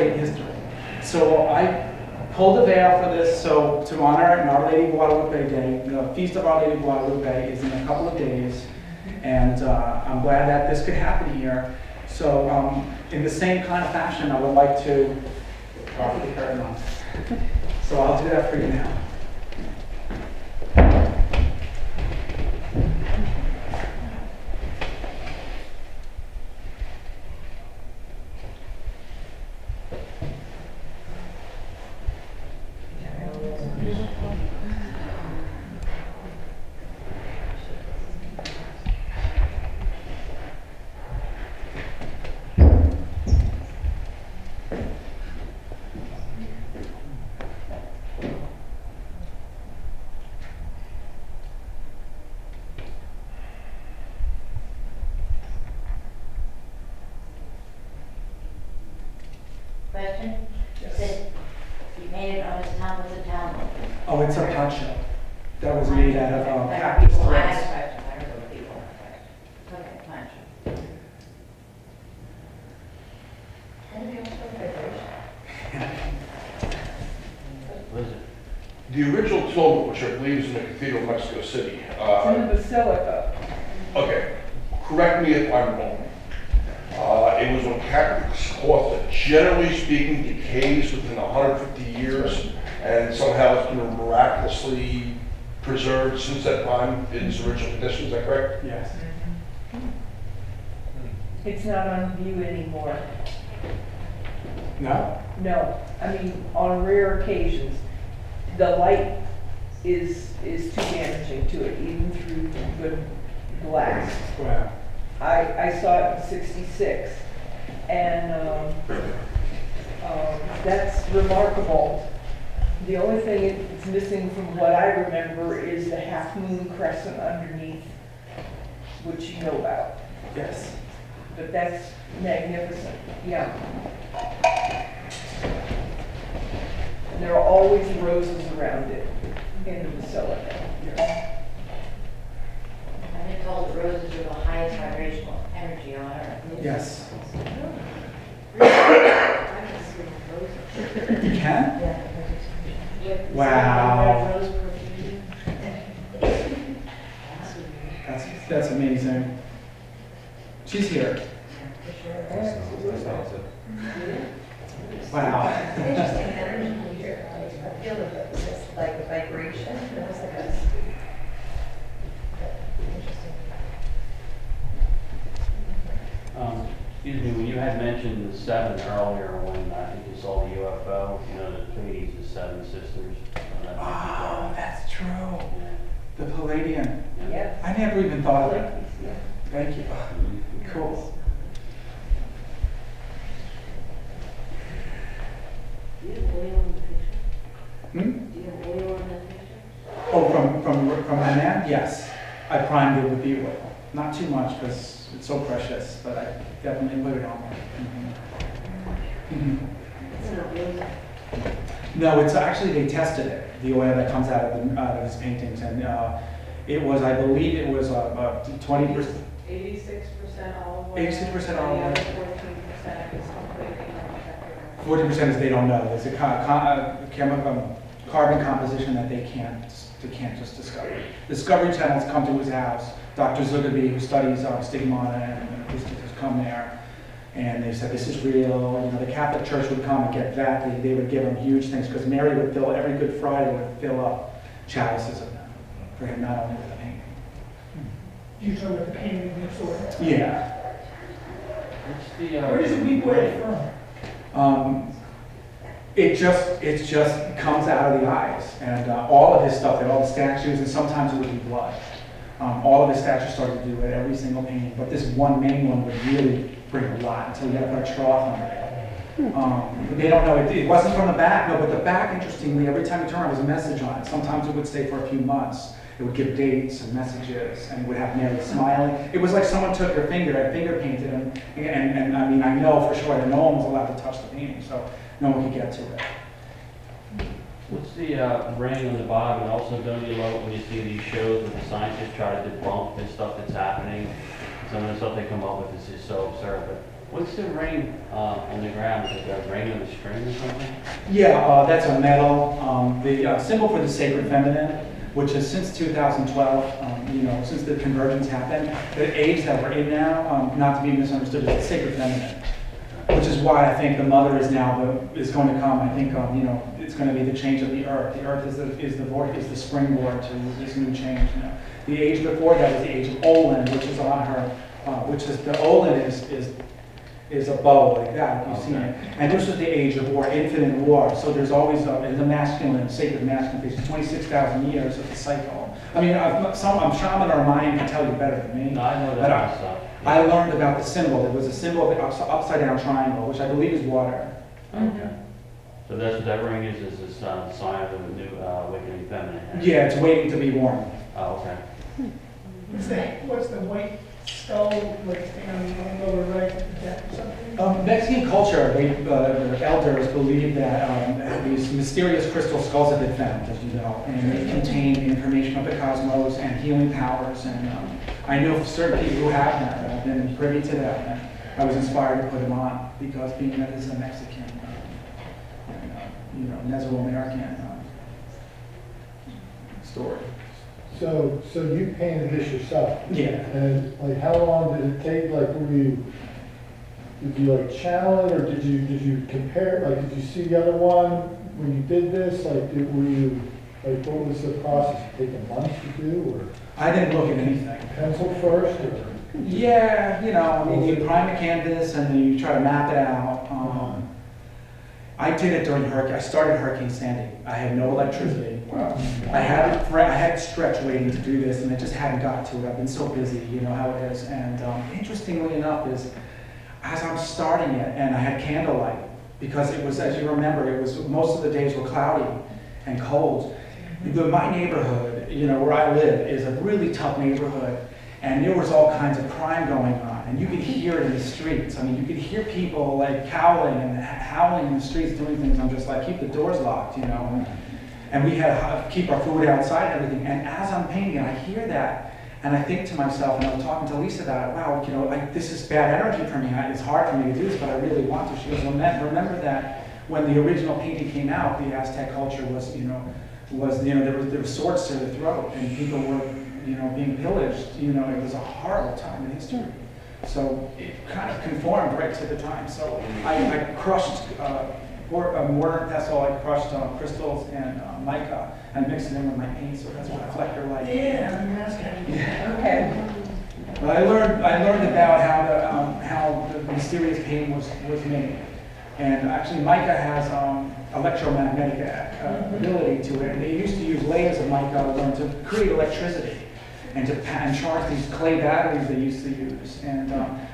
great history. So I pulled the veil for this, so to honor Our Lady of Guadalupe Day. The Feast of Our Lady of Guadalupe is in a couple of days, and I'm glad that this could happen here. So in the same kind of fashion, I would like to offer the curtain on. So I'll do that for you now. Question? Yes. Said you made it on his town with a town. Oh, it's a poncho that was made out of cactus I threads. have questions. I heard what people have questions. Okay, fine. Anybody else have a vibration? The original tomb, which I believe is in the Cathedral of Mexico City. It's in the basilica. Okay, correct me if I'm wrong. It was on Catholic cloth that, generally speaking, decays within 150 years, and somehow it's been miraculously preserved since that time in its original condition. Is that correct? Yes. It's not on view anymore. No? No, I mean, on rare occasions, the light is too damaging to it, even through good glass. Wow. I saw it in '66, and that's remarkable. The only thing it's missing from what I remember is the half moon crescent underneath, which you know about. Yes. But that's magnificent, yeah. And there are always roses around it in the basilica. Yes. I've been told the roses are the highest vibrational energy on earth. Yes. I can see roses. You can? Yeah. Wow. Rose perfume. That's amazing. She's here. Wow. Interesting energy here. I feel that it's like a vibration. It's like a interesting. Excuse me, when you had mentioned the seven earlier, when I think you saw the UFO, you know, the Pleiades, the seven sisters. Oh, that's true. The Palladian. Yes. I never even thought of that. Yeah. Thank you. Cool. Do you have oil in the picture? Hmm? Do you have oil in that picture? Oh, from my man? Yes. I primed it with the oil. Not too much because it's so precious, but I definitely put it on there. Mhm. It's not oil. No, it's actually, they tested it, the oil that comes out of his paintings, and it was, I believe it was 20%. 86% olive oil. 86% olive oil. And the other 14% is completely unaffected. 40% is they don't know. There's a carbon composition that they can't just discover. Discovery Channel's come to his house. Dr. Zugabe, who studies stigmata and acoustics, has come there. And they said, this is real. You know, the Catholic Church would come and get that. They would give him huge things because Mary would fill, every Good Friday would fill up chalices of them for him, not only with the painting. You talk about the painting next door. Yeah. What's the, Where does the weep oil from? It just comes out of the eyes. And all of his stuff, all the statues, and sometimes it would be blood. All of his statues started to do it, every single painting. But this one main one would really bring a lot until you had to put a trough under it. They don't know, it wasn't from the back, no, but the back, interestingly, every time you turn around, there was a message on it. Sometimes it would stay for a few months. It would give dates and messages, and it would have Mary smiling. It was like someone took your finger and finger painted, and I mean, I know for sure that no one was allowed to touch the painting, so no one could get to it. What's the branding on the bottom, and also don't you love when you see these shows where the scientists try to debunk this stuff that's happening? Some of the stuff they come up with is just so absurd, but What's the ring on the ground? Is it a ring of a string or something? Yeah, that's a medal. The symbol for the sacred feminine, which is since 2012, since the convergence happened, the age that we're in now, not to be misunderstood, is the sacred feminine. Which is why I think the mother is going to come. I think, it's going to be the change of the earth. The earth is the springboard to this new change. The age before that was the age of Olin, which is on her, the Olin is a bow like that, if you've seen it. And this was the age of war, infinite war. So there's always the masculine, sacred masculine, there's 26,000 years of the cycle. I mean, I'm shaman or Mayan can tell you better than me. No, I know But that stuff. I learned about the symbol. It was a symbol of the upside down triangle, which I believe is water. Okay. So that's what that ring is this sign of the new awakening feminine. Yeah, it's waiting to be born. Oh, okay. What's the white skull, like, on the lower right, is that something? Mexican culture, the elders believe that these mysterious crystal skulls have been found, as you know, and they contain the information of the cosmos and healing powers. And I know certain people who have that. I've been privy to that, and I was inspired to put them on because being that this is a Mexican, Mesoamerican story. So you painted this yourself? Yeah. And like, how long did it take? Like, did you like channel it, or did you compare? Like, did you see the other one when you did this? Like, what was the process? Take a month to do, or I didn't look at anything. pencil first, or? Yeah, you prime the canvas and then you try to map it out. I did it during hurricane. I started Hurricane Sandy. I had no electricity. Wow. I had stretch waiting to do this, and I just hadn't got to it. I've been so busy, you know how it is. And interestingly enough, is as I'm starting it, and I had candlelight because it was, as you remember, it was most of the days were cloudy and cold. My neighborhood, where I live, is a really tough neighborhood. And there was all kinds of crime going on, and you could hear it in the streets. I mean, you could hear people like howling in the streets, doing things. I'm just like, keep the doors locked, And we had to keep our food outside and everything. And as I'm painting, I hear that, and I think to myself, and I was talking to Lisa about it. Wow, this is bad energy for me. It's hard for me to do this, but I really want to. She goes, remember that when the original painting came out, the Aztec culture was, there were swords to the throat, and people were, being pillaged. It was a horrible time in history. So it kind of conformed right to the time. So I crushed a mortar and pestle. I crushed crystals and mica and mixed it in with my paint, so that's what reflector light. Yeah. Okay. But I learned about how the mysterious paint was made. And actually, mica has electromagnetic ability to it. And they used to use layers of mica to create electricity and charge these clay batteries they used to use. And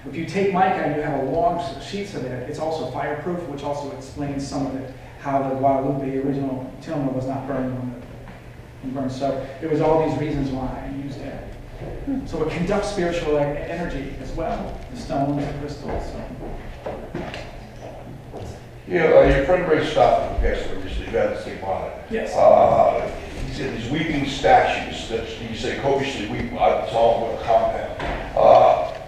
if you take mica and you have a long sheets of it, it's also fireproof, which also explains some of it, how the Guadalupe original tilma was not burned when it burned. So it was all these reasons why I used it. So it conducts spiritual energy as well, the stones and crystals. So. Yeah, your friend Ray Stockton passed away recently. You had to think about it. Yes. He said these weeping statues that you say copiously weep outside of a compound,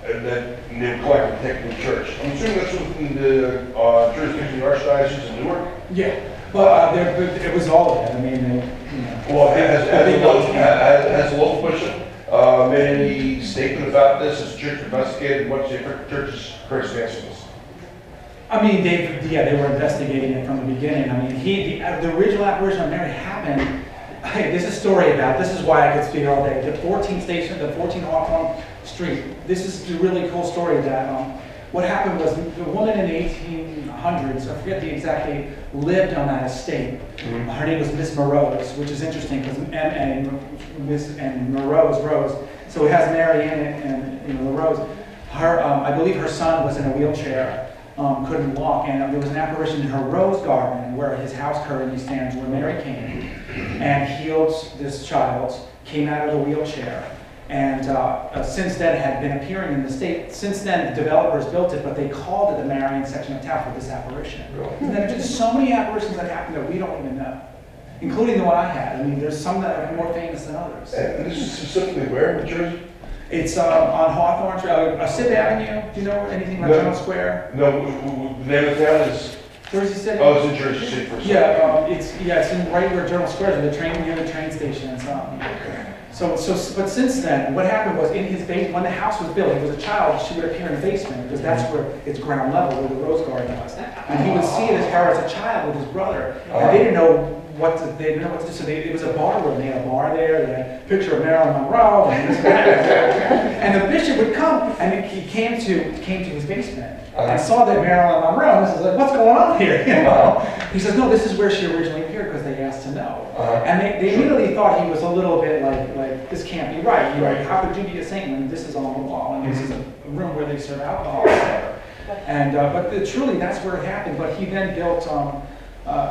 and then they were collected and taken to church. I'm assuming that's within the jurisdiction of the Archdiocese of Newark. Yeah, but it was all of it. I mean, Well, has the local bishop made any statement about this? Has the church investigated? What's the church's current stance on this? I mean, they were investigating it from the beginning. I mean, the original apparition of Mary happened. Hey, there's a story about. This is why I could speak all day. The 14 Hawthorne Street. This is a really cool story. That what happened was the woman in the 1800s, I forget the exact date, lived on that estate. Mm-hmm. Her name was Miss Morose, which is interesting because Miss and Morose Rose. So it has Mary in it, and the Rose. Her, I believe her son was in a wheelchair. Couldn't walk, and there was an apparition in her rose garden where his house currently stands, where Mary came and healed this child, came out of the wheelchair, and since then had been appearing in the state. Since then, the developers built it, but they called it the Marian section of town for this apparition. And then there's so many apparitions that happen that we don't even know, including the one I had. I mean, there's some that are more famous than others. And this is specifically where in New Jersey? It's on Hawthorne, Sixth Avenue. Do you know anything about No. General Square? No, the name of the town is, Jersey City? oh, it's in Jersey City for a second. Yeah, it's in right where General Square is, the train near the train station and something. But since then, what happened was in his basement, when the house was built, he was a child, she would appear in the basement, because that's where it's ground level, where the rose garden was. And he would see it as her as a child with his brother, and they didn't know what to do, so it was a bar room, they had a bar there, they had a picture of Marilyn Monroe, and this and that. And the bishop would come, and he came to his basement, and saw that Marilyn Monroe, and this is like, what's going on here, you know? He says, no, this is where she originally appeared, because they asked to know. And they immediately thought he was a little bit like this can't be right. How could you be a saint when this is on the wall, and this is a room where they serve alcohol, etc. And truly, that's where it happened. But he then built,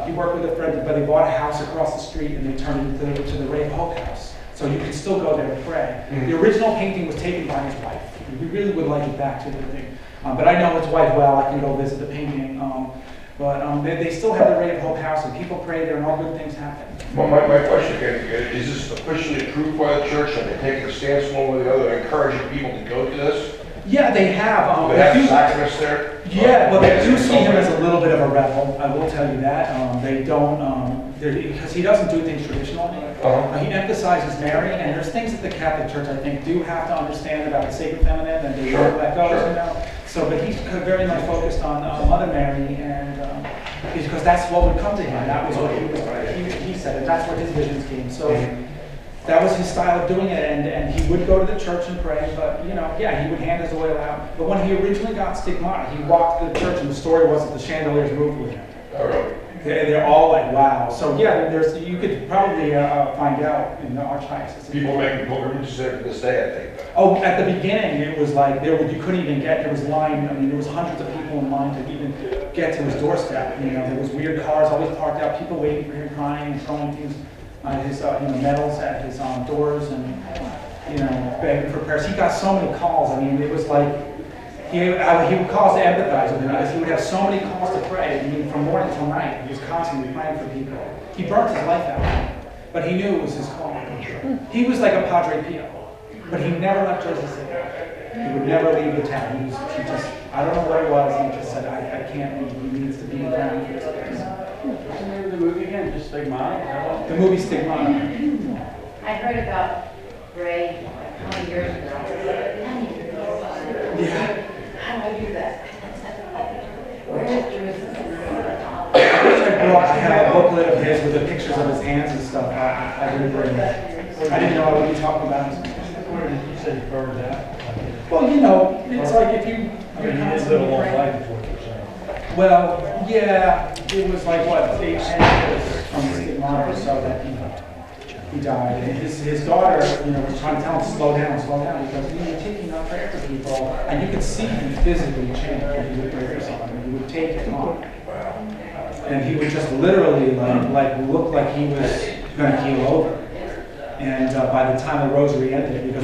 he worked with a friend, but they bought a house across the street and they turned it into the Ray of Hope house. So you can still go there to pray. The original painting was taken by his wife. We really would like it back to the thing. But I know his wife well, I can go visit the painting. But they still have the Ray of Hope house, and people pray there, and all good things happen. Well, my question again, is this officially approved by the church? Have they taken a stance one way or the other, encouraging people to go to this? Yeah, they have. Do they have sacraments there? Yeah, well, they do see him as a little bit of a rebel. I will tell you that. They don't, because he doesn't do things traditionally. He emphasizes Mary, and there's things that the Catholic Church, I think, do have to understand about the sacred feminine, and they won't let go, you know. So, but he's very much focused on Mother Mary, and because that's what would come to him. That was what he said, and that's where his visions came. So that was his style of doing it, and he would go to the church and pray, but he would hand his oil out. But when he originally got stigmata, he walked to the church, and the story was that the chandeliers moved with him. Oh, really? They're all like, wow. So yeah, you could probably find out in the archdiocese. People making pilgrimages there to this day, I think. Oh, at the beginning, it was like you couldn't even get. There was line. I mean, there was hundreds of people in line to even get to his doorstep. There was weird cars always parked out. People waiting for him, crying and throwing things, his medals at his doors, and begging for prayers. He got so many calls. I mean, it was like. He would call us to empathize with him because he would have so many calls to pray. I mean, from morning till night, he was constantly praying for people. He burnt his life out, but he knew it was his calling. He was like a Padre Pio, but he never left Jersey City. He would never leave the town. He just, I don't know what it was. He just said, I can't leave. He needs to be around for this place. What's the name of the movie again? Just Stigmata? The movie Stigmata. I heard about Ray like 20 years ago. I need to go on it. Yeah. How do I do that? Where is Jerusalem? I have a booklet of his with the pictures of his hands and stuff. I didn't bring it. I didn't know I would be talking about it. Where did you say you burned that? Well, it's like if you. I mean, you didn't live a long life, is what you're saying. Well, yeah, it was like what, 8-10 years from the stigmata or so that he died. And his daughter, was trying to tell him to slow down, because you're taking up prayer for people, and you could see him physically change when he would pray for someone. He would take it on. And he would just literally like look like he was going to keel over. And by the time the rosary ended, because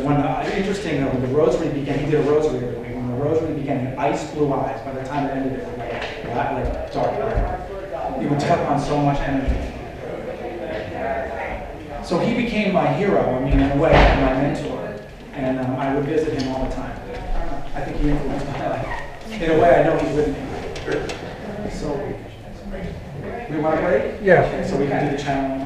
interesting, when the rosary began, he did a rosary every week. When the rosary began, he had ice blue eyes. By the time it ended, it was like dark brown. He would take on so much energy. So he became my hero, in a way, my mentor. And I would visit him all the time. I think he influenced my life. In a way, I know he's with me. So, we want to break? Yeah. Okay, so we can do the challenge.